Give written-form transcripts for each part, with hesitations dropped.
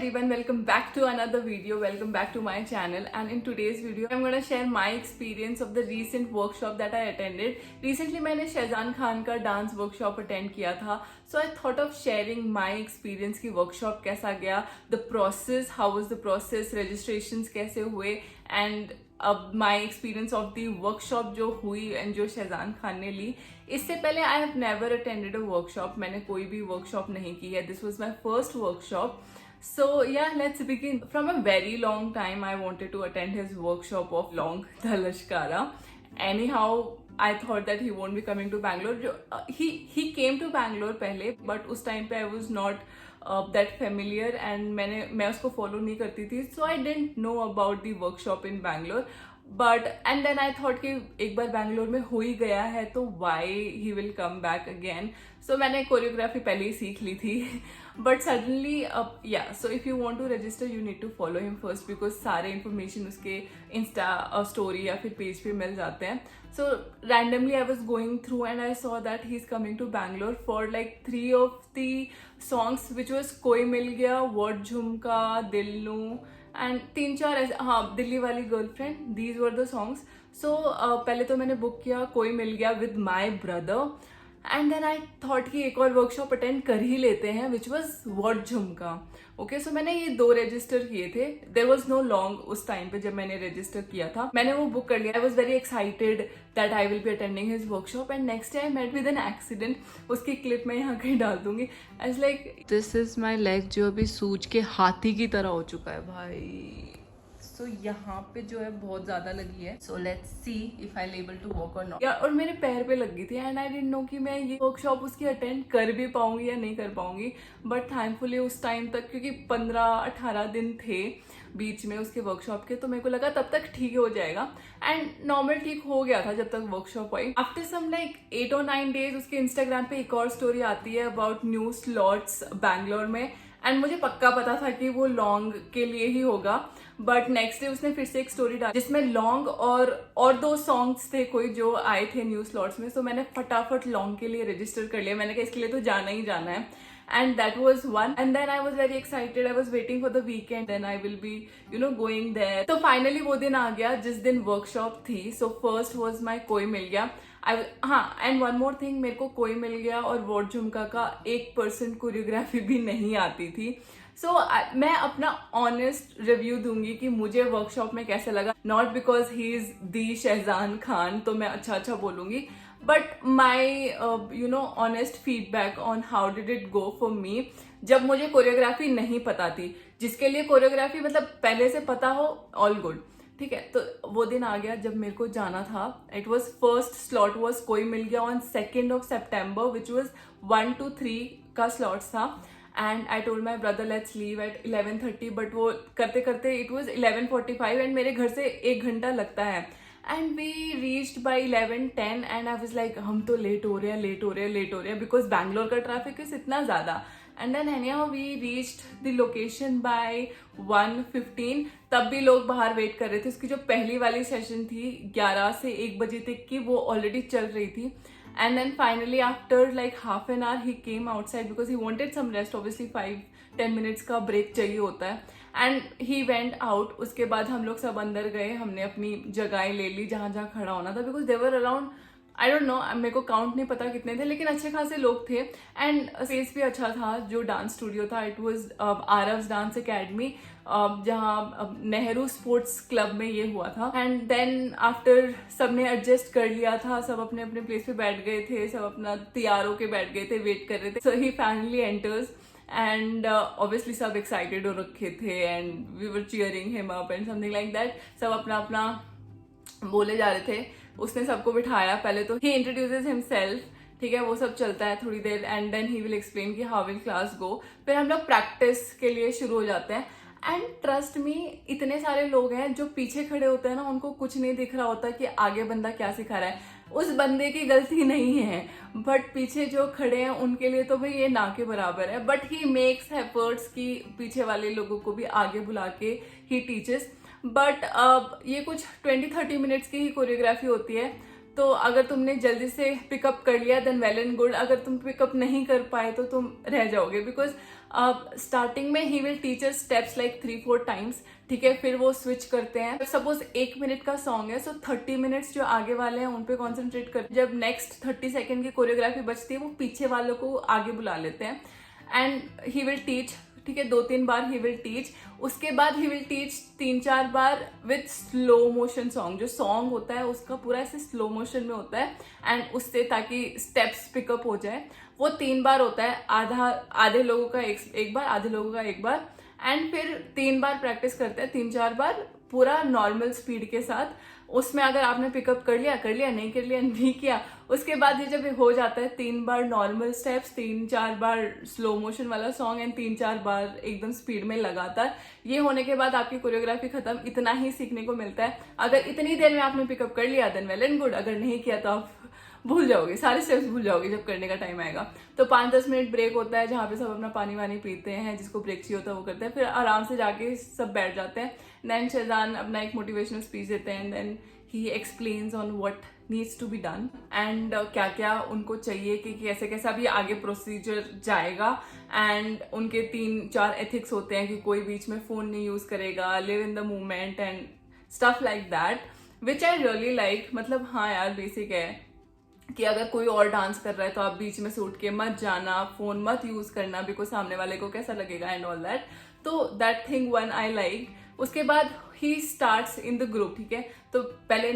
everyone, welcome back to another video. Welcome back to my channel, and in today's video I'm going to share my experience of the recent workshop that I attended. Recently मैंने शहजान खान का dance workshop attend किया था, so I thought of sharing my experience कि workshop कैसा गया, the process, how was the process, registrations कैसे हुए, and अब my experience of the workshop जो हुई एंड जो शहजान खान ने ली. इससे पहले I have never attended a workshop. मैंने कोई भी वर्कशॉप नहीं की है. This was my first workshop. So yeah, let's begin. From a very long time, I wanted to attend his workshop of Long the Lashkara. Anyhow, I thought that he won't be coming to Bangalore. He came to Bangalore पहले, but उस time पे I was not that familiar and मैं उसको follow नहीं करती थी. So I didn't know about the workshop in Bangalore. But and then I thought कि एक बार बैंगलोर में हो ही गया है तो why he will come back again. So मैंने कोरियोग्राफी पहले ही सीख ली थी. But suddenly yeah, so if you want to register you need to follow him first because सारे information उसके इंस्टा स्टोरी या फिर पेज पे मिल जाते हैं. So randomly I was going through and I saw that he's coming to Bangalore for like 3 of the songs which was कोई मिल गया, वर्ड झुमका, दिलनू एंड 3-4 ऐसे. हाँ, दिल्ली वाली girlfriend, these were the songs. So पहले तो मैंने बुक किया कोई मिल गया with my brother and then I thought कि एक और वर्कशॉप अटेंड कर ही लेते हैं विच वॉज वर्ड झुमका. ओके, सो मैंने ये 2 रजिस्टर किए थे. देयर वॉज नो लॉन्ग उस टाइम पे जब मैंने रजिस्टर किया था. मैंने वो बुक कर लिया. I was very excited that I will be attending his workshop and next day I met with an accident. उसकी क्लिप मैं यहाँ कहीं डाल दूंगी. As like this is my leg जो अभी सूज के हाथी की तरह हो चुका है भाई. सो यहाँ पे जो है बहुत ज्यादा लगी है. So let's see if I able to walk और नॉट. और मेरे पैर पे लगी थी एंड आई डिडंट नो कि मैं ये वर्कशॉप उसकी अटेंड कर भी पाऊंगी या नहीं कर पाऊंगी. बट थैंकफुली उस टाइम तक, क्योंकि 15-18 दिन थे बीच में उसके वर्कशॉप के, तो मेरे को लगा तब तक ठीक हो जाएगा. एंड नॉर्मल ठीक हो गया था जब तक वर्कशॉप आई. After some like 8 or 9 days उसके इंस्टाग्राम पे एक और स्टोरी आती है अबाउट न्यू स्लॉट्स बैंगलोर में. एंड मुझे पक्का पता था कि वो लॉन्ग के लिए ही होगा. बट नेक्स्ट डे उसने फिर से एक स्टोरी डाली जिसमें लॉन्ग और 2 सॉन्ग्स थे कोई जो आए थे न्यू स्लॉट्स में. सो मैंने फटाफट लॉन्ग के लिए रजिस्टर कर लिया. मैंने कहा इसके लिए तो जाना ही जाना है. And that was one. And then I was very excited. I was waiting for the weekend. Then I will be, going there. So finally वो दिन आ गया जिस दिन workshop थी. So first was my कोई मिल गया. हाँ, and one more thing, मेरे को कोई मिल गया और वर्ड झुमका का 1% कोरियोग्राफी भी नहीं आती थी. So मैं अपना ऑनेस्ट रिव्यू दूंगी कि मुझे वर्कशॉप में कैसे लगा. Not because he is the Shahzan Khan तो मैं अच्छा बोलूंगी, but my honest feedback on how did it go for me. जब मुझे कोरियोग्राफी नहीं पता थी, जिसके लिए कोरियोग्राफी मतलब पहले से पता हो, ऑल गुड, ठीक है. तो वो दिन आ गया जब मेरे को जाना था. It was first slot was कोई मिल गया on 2nd of September which was 1 to 3 का स्लॉट्स था. And I told my brother let's leave at 11:30, but वो करते करते इट वॉज 11:45 एंड मेरे घर से 1 घंटा लगता है. And we reached by 11:10 and I was like हम तो लेट हो रहे हैं बिकॉज बैंगलोर का ट्रैफिक इज इतना ज्यादा. And then anyhow we reached the location by 1:15. तब भी लोग बाहर वेट कर रहे थे. उसकी जो पहली वाली सेशन थी 11 से 1 बजे तक की, वो ऑलरेडी चल रही थी. And then finally after like half an hour he came outside because he wanted some rest. Obviously 5-10 minutes का break चाहिए होता है. And he went out. उसके बाद हम लोग सब अंदर गए. हमने अपनी जगह ले ली जहाँ खड़ा होना था because they were around, I don't know, मेरे को काउंट नहीं पता कितने थे, लेकिन अच्छे खासे लोग थे. एंड स्पेस भी अच्छा था. जो डांस स्टूडियो था it was Aarav's dance academy, जहाँ नेहरू स्पोर्ट्स क्लब में ये हुआ था. एंड देन आफ्टर सबने एडजस्ट कर लिया था, सब अपने अपने प्लेस पे बैठ गए थे, सब अपना तैयार होके बैठ गए थे, वेट कर रहे थे. So he finally enters and obviously सब एक्साइटेड हो रखे थे and we were cheering him up and something like that. सब अपना अपना बोले जा रहे थे. उसने सबको बिठाया. पहले तो ही इंट्रोड्यूसेस हिमसेल्फ, ठीक है, वो सब चलता है थोड़ी देर and then he will explain कि हाउ विल क्लास गो. फिर हम लोग प्रैक्टिस के लिए शुरू हो जाते हैं. एंड ट्रस्ट मी, इतने सारे लोग हैं जो पीछे खड़े होते हैं ना, उनको कुछ नहीं दिख रहा होता कि आगे बंदा क्या सिखा रहा है. उस बंदे की गलती नहीं है, बट पीछे जो खड़े हैं उनके लिए तो भाई ये ना के बराबर है. बट ही मेक्स एफर्ट्स कि पीछे वाले लोगों को भी आगे बुला के ही टीचेस. बट ये कुछ 20-30 मिनट्स की ही कोरियोग्राफी होती है. तो अगर तुमने जल्दी से पिकअप कर लिया देन वेल एंड गुड, अगर तुम पिकअप नहीं कर पाए तो तुम रह जाओगे। बिकॉज स्टार्टिंग में he will teach us steps like 3-4 times, ठीक है, फिर वो स्विच करते हैं। सपोज 1 मिनट का सॉन्ग है, सो 30 मिनट्स जो आगे वाले हैं उन पे कॉन्सेंट्रेट करते हैं। जब नेक्स्ट 30 सेकेंड की कोरियोग्राफी बचती है वो पीछे वालों को आगे बुला लेते हैं एंड ही विल टीच, ठीक है, 2-3 बार ही विल टीच। उसके बाद he will teach 3-4 bar with slow motion song. जो सॉन्ग होता है उसका पूरा ऐसे स्लो मोशन में होता है एंड उससे ताकि स्टेप्स पिकअप हो जाए। वो 3 बार होता है, आधे लोगों का एक बार, आधे लोगों का एक बार, एंड फिर 3 बार प्रैक्टिस करते हैं, 3-4 बार पूरा नॉर्मल स्पीड के साथ। उसमें अगर आपने पिकअप कर लिया, नहीं कर लिया, नहीं किया, उसके बाद ये जब हो जाता है 3 बार नॉर्मल स्टेप्स, 3-4 बार स्लो मोशन वाला सॉन्ग एंड 3-4 बार एकदम स्पीड में लगातार, ये होने के बाद आपकी कोरियोग्राफी खत्म। इतना ही सीखने को मिलता है। अगर इतनी देर में आपने पिकअप कर लिया देन वेल एंड गुड, अगर नहीं किया तो आप भूल जाओगे, सारे स्टेप्स भूल जाओगे जब करने का टाइम आएगा। तो 5-10 मिनट ब्रेक होता है जहाँ पे सब अपना पानी वानी पीते हैं, जिसको ब्रेक चाहिए होता है वो करते हैं, फिर आराम से जाके सब बैठ जाते हैं। देन शहजान अपना एक मोटिवेशनल स्पीच देते हैं, then he explains on what needs to be done and क्या क्या उनको चाहिए कि कैसे कैसे अभी आगे प्रोसीजर जाएगा। एंड उनके 3-4 एथिक्स होते हैं कि कोई बीच में फोन नहीं यूज करेगा, live in the moment and stuff like that, which I really like. मतलब हाँ यार, बेसिक है कि अगर कोई और डांस कर रहा है तो आप बीच में से उठ के मत जाना, फोन मत यूज करना, बिकॉज सामने वाले को कैसा लगेगा एंड ऑल दैट। तो that thing one I like. उसके बाद he starts in the group, ठीक है। तो पहले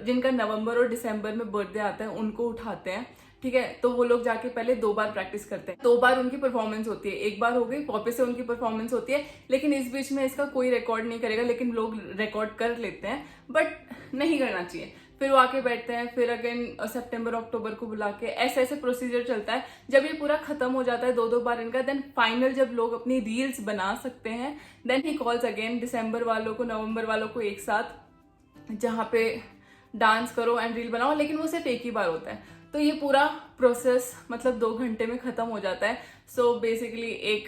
जिनका नवंबर और दिसंबर में बर्थडे आता है उनको उठाते हैं, ठीक है। तो वो लोग जाके पहले 2 बार प्रैक्टिस करते हैं, 2 बार उनकी परफॉर्मेंस होती है। एक बार हो गई, वापस से उनकी परफॉर्मेंस होती है, लेकिन इस बीच में इसका कोई रिकॉर्ड नहीं करेगा, लेकिन लोग रिकॉर्ड कर लेते हैं, बट नहीं करना चाहिए। फिर वो आके बैठते हैं, फिर अगेन सितंबर अक्टूबर को बुला के ऐसे ऐसे प्रोसीजर चलता है। जब ये पूरा खत्म हो जाता है 2-2 बार इनका, देन फाइनल जब लोग अपनी रील्स बना सकते हैं, देन ही कॉल्स अगेन दिसंबर वालों को, नवंबर वालों को एक साथ, जहाँ पे डांस करो एंड रील बनाओ, लेकिन वो सिर्फ एक ही बार होता है। तो ये पूरा प्रोसेस मतलब 2 घंटे में खत्म हो जाता है। सो बेसिकली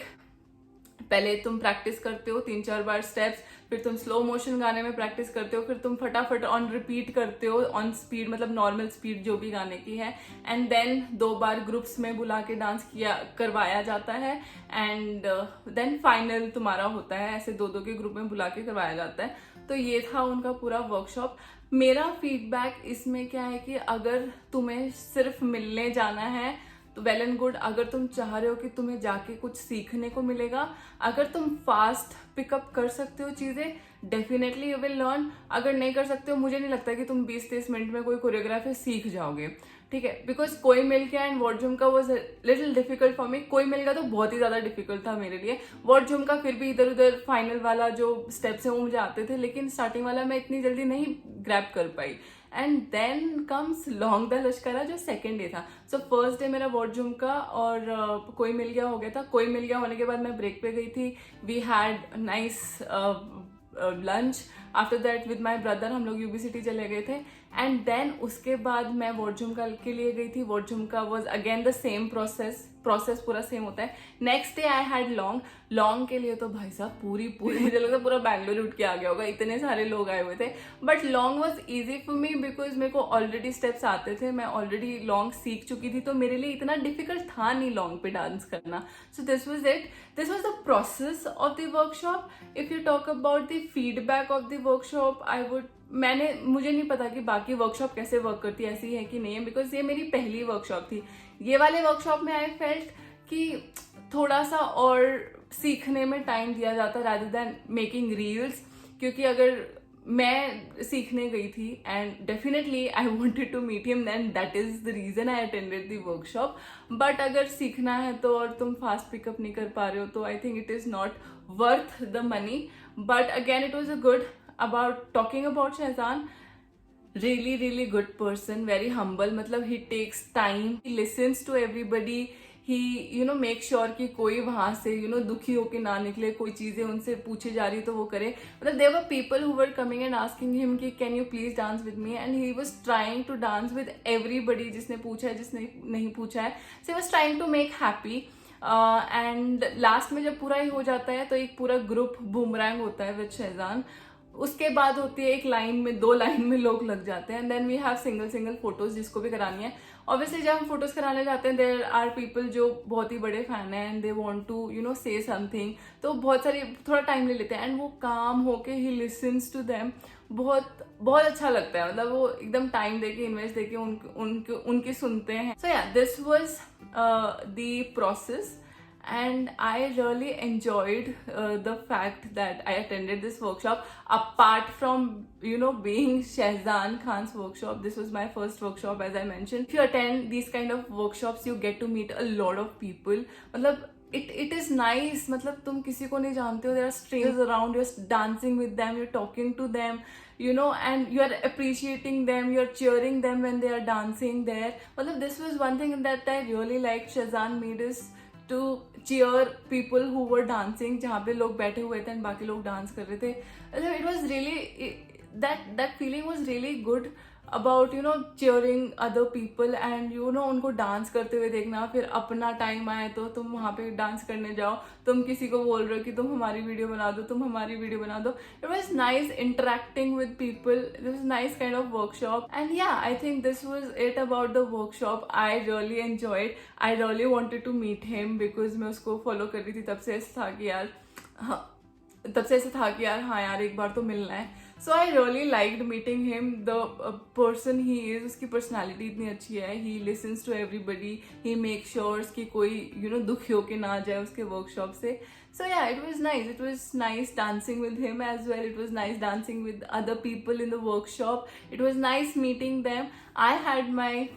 पहले तुम प्रैक्टिस करते हो 3-4 बार स्टेप्स, फिर तुम स्लो मोशन गाने में प्रैक्टिस करते हो, फिर तुम फटाफट ऑन रिपीट करते हो ऑन स्पीड, मतलब नॉर्मल स्पीड जो भी गाने की है, एंड देन 2 बार ग्रुप्स में बुला के डांस करवाया जाता है, एंड देन फाइनल तुम्हारा होता है, ऐसे 2-2 के ग्रुप में बुला के करवाया जाता है। तो ये था उनका पूरा वर्कशॉप। मेरा फीडबैक इसमें क्या है कि अगर तुम्हें सिर्फ मिलने जाना है तो वेल एंड गुड। अगर तुम चाह रहे हो कि तुम्हें जाके कुछ सीखने को मिलेगा, अगर तुम फास्ट पिकअप कर सकते हो चीजें, डेफिनेटली यू विल लर्न। अगर नहीं कर सकते हो, मुझे नहीं लगता कि तुम 20-30 मिनट में कोई कोरियोग्राफी सीख जाओगे, ठीक है। बिकॉज कोई मिल गया एंड वॉट झुमका was little difficult for me. कोई मिल गया तो बहुत ही ज्यादा डिफिकल्ट था मेरे लिए। वॉट झुमका फिर भी इधर उधर फाइनल वाला जो स्टेप्स है वो मुझे आते थे, लेकिन स्टार्टिंग वाला मैं इतनी जल्दी नहीं ग्रैब कर पाई। And then comes long the लश्करा जो सेकेंड डे था। सो फर्स्ट डे मेरा वॉट झुमका और कोई मिल गया हो गया था। कोई मिल गया होने के बाद मैं ब्रेक पे गई थी। We had nice lunch. After that with my brother हम लोग यूबी सिटी चले गए थे, एंड देन उसके बाद मैं वॉट झुमका के लिए गई थी। वॉट झुमका was again the same process पूरा सेम होता है। Next day I had long के लिए तो भाई साहब पूरी मुझे लगता है पूरा बैंगलोर उठ के आ गया होगा, इतने सारे लोग आए हुए थे। But long was easy for me because मेरे को ऑलरेडी स्टेप्स आते थे, मैं ऑलरेडी लॉन्ग सीख चुकी थी, तो मेरे लिए इतना डिफिकल्ट था नहीं लॉन्ग पे डांस करना। So this was it, this was the process of the workshop. If you talk about the feedback of the workshop, मुझे नहीं पता कि बाकी वर्कशॉप कैसे वर्क करती है, ऐसी है कि नहीं है, बिकॉज ये मेरी पहली वर्कशॉप थी। ये वाले वर्कशॉप में आई फेल्ट कि थोड़ा सा और सीखने में टाइम दिया जाता रादर देन मेकिंग रील्स, क्योंकि अगर मैं सीखने गई थी and definitely I wanted to meet him, then that is the reason I attended the workshop. But अगर सीखना है तो और तुम फास्ट पिकअप नहीं कर पा रहे हो तो I think it is not worth the money. But again it was a good. About talking about Shehzan, really good person, very humble, मतलब he takes time, he listens to everybody, he make sure कि कोई वहां से दुखी होके ना निकले, कोई चीजें उनसे पूछी जा रही तो वो करे। मतलब there were people who were coming and asking him कि can you please dance with me, and he was trying to dance with everybody, जिसने पूछा है जिसने नहीं पूछा है, so he was trying to make happy। And last में जब पूरा ही हो जाता है तो एक पूरा ग्रुप बूमरैंग होता है विद शहजान, उसके बाद होती है एक लाइन में, 2 लाइन में लोग लग जाते हैं, and then we have single photos जिसको भी करानी है। ऑब्वियसली जब हम फोटोज कराने जाते हैं, देयर आर पीपल जो बहुत ही बड़े फैन हैं and they want to say something, तो बहुत सारी थोड़ा टाइम ले लेते हैं एंड वो काम होके ही लिसन्स टू देम। बहुत बहुत अच्छा लगता है, मतलब वो एकदम टाइम देके, इन्वेस्ट देके उनकी सुनते हैं। सो या this was the process and I really enjoyed the fact that I attended this workshop. Apart from being Shahzan Khan's workshop, this was my first workshop, as I mentioned. If you attend these kind of workshops, you get to meet a lot of people. मतलब it is nice, मतलब तुम किसी को नहीं जानते हो, there are strangers around, you're dancing with them, you're talking to them, and you are appreciating them, you're cheering them when they are dancing there. मतलब this was one thing that I really liked. Shahzan made us to cheer people who were dancing, जहाँ पे लोग बैठे हुए थे and बाकी लोग dance कर रहे थे. It was really, that feeling was really good about cheering other people and उनको डांस करते हुए देखना. फिर अपना टाइम आए तो तुम वहाँ पे डांस करने जाओ, तुम किसी को बोल रहे हो कि तुम हमारी वीडियो बना दो, तुम हमारी वीडियो बना दो. It was nice interacting with people. It was nice kind of workshop, and yeah, I think this was it about the workshop. I really enjoyed. I really wanted to meet him because मैं उसको follow कर रही थी तब से ऐसा था कि यार हाँ यार एक बार तो मिलना है. So I really liked meeting him. The person he is, उसकी personality इतनी अच्छी है. He listens to everybody. He makes sure कि कोई दुखी होके ना जाए उसके workshop से. So yeah, it was nice. It was nice dancing with him as well. It was nice dancing with other people in the workshop. It was nice meeting them. I had my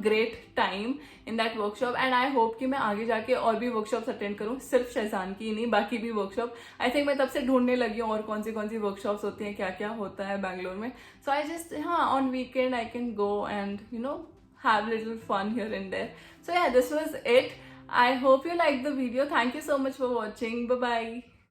great time in that workshop, and I hope कि मैं आगे जाके और भी workshops attend करूँ, सिर्फ शहजान की नहीं, बाकी भी workshop. I think मैं तब से ढूंढने लगी हूँ और कौन सी workshops होती हैं, क्या क्या होता है बैंगलोर में. So I just on weekend I can go and have little fun here and there. So yeah, this was it. I hope you liked the video. Thank you so much for watching. Bye bye.